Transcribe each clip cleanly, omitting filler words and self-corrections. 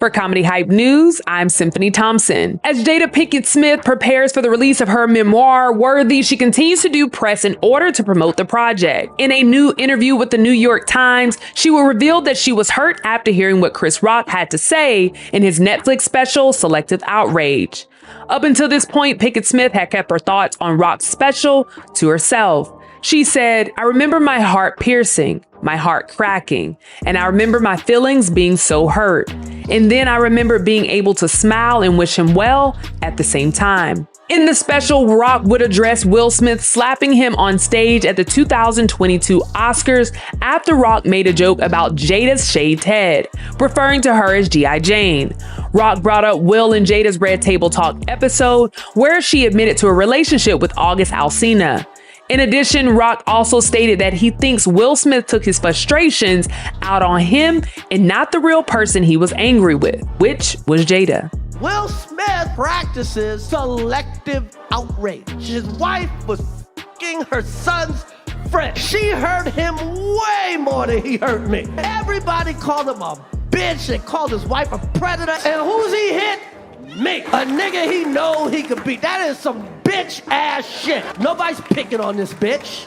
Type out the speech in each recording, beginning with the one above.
For Comedy Hype News, I'm Symphony Thompson. As Jada Pinkett Smith prepares for the release of her memoir, Worthy, she continues to do press in order to promote the project. In a new interview with the New York Times, she will reveal that she was hurt after hearing what Chris Rock had to say in his Netflix special, Selective Outrage. Up until this point, Pinkett Smith had kept her thoughts on Rock's special to herself. She said, "I remember my heart piercing, my heart cracking, and I remember my feelings being so hurt. And then I remember being able to smile and wish him well at the same time." In the special, Rock would address Will Smith slapping him on stage at the 2022 Oscars after Rock made a joke about Jada's shaved head, referring to her as G.I. Jane. Rock brought up Will in Jada's Red Table Talk episode, where she admitted to a relationship with August Alsina. In addition, Rock also stated that he thinks Will Smith took his frustrations out on him and not the real person he was angry with, which was Jada. Will Smith practices selective outrage. His wife was f***ing her son's friend. She hurt him way more than he hurt me. Everybody called him a bitch and called his wife a predator. And who's he hit? Me. A nigga he know he could beat. That is some bitch ass shit. Nobody's picking on this bitch.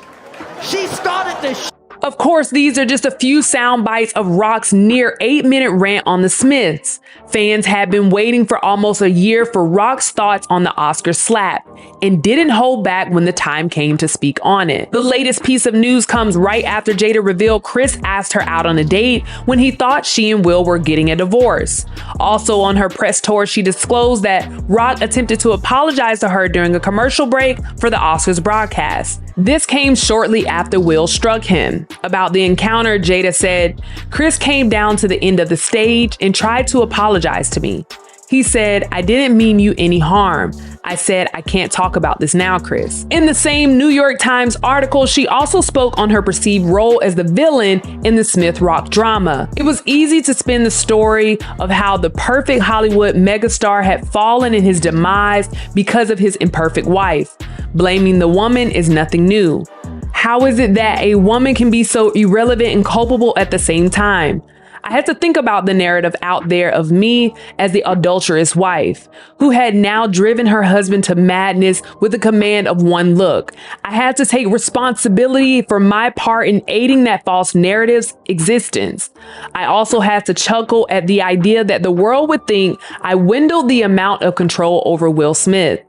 She started this shit. Of course, these are just a few sound bites of Rock's near 8-minute rant on the Smiths. Fans had been waiting for almost a year for Rock's thoughts on the Oscar slap and didn't hold back when the time came to speak on it. The latest piece of news comes right after Jada revealed Chris asked her out on a date when he thought she and Will were getting a divorce. Also on her press tour, she disclosed that Rock attempted to apologize to her during a commercial break for the Oscars broadcast. This came shortly after Will struck him. About the encounter, Jada said, "Chris came down to the end of the stage and tried to apologize to me. He said, 'I didn't mean you any harm.' I said, 'I can't talk about this now, Chris.'" In the same New York Times article, she also spoke on her perceived role as the villain in the Smith-Rock drama. It was easy to spin the story of how the perfect Hollywood megastar had fallen in his demise because of his imperfect wife. Blaming the woman is nothing new. How is it that a woman can be so irrelevant and culpable at the same time? I had to think about the narrative out there of me as the adulterous wife, who had now driven her husband to madness with the command of one look. I had to take responsibility for my part in aiding that false narrative's existence. I also had to chuckle at the idea that the world would think I dwindled the amount of control over Will Smith.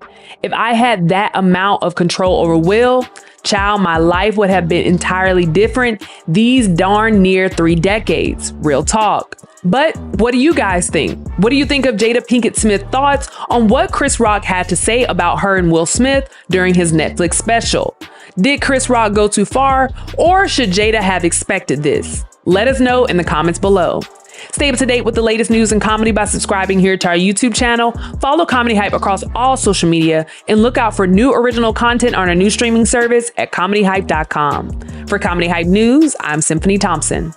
If I had that amount of control over Will, child, my life would have been entirely different these darn near 3 decades. Real talk. But what do you guys think? What do you think of Jada Pinkett Smith's thoughts on what Chris Rock had to say about her and Will Smith during his Netflix special? Did Chris Rock go too far, or should Jada have expected this? Let us know in the comments below. Stay up to date with the latest news and comedy by subscribing here to our YouTube channel. Follow Comedy Hype across all social media and look out for new original content on our new streaming service at comedyhype.com. For Comedy Hype News, I'm Symphony Thompson.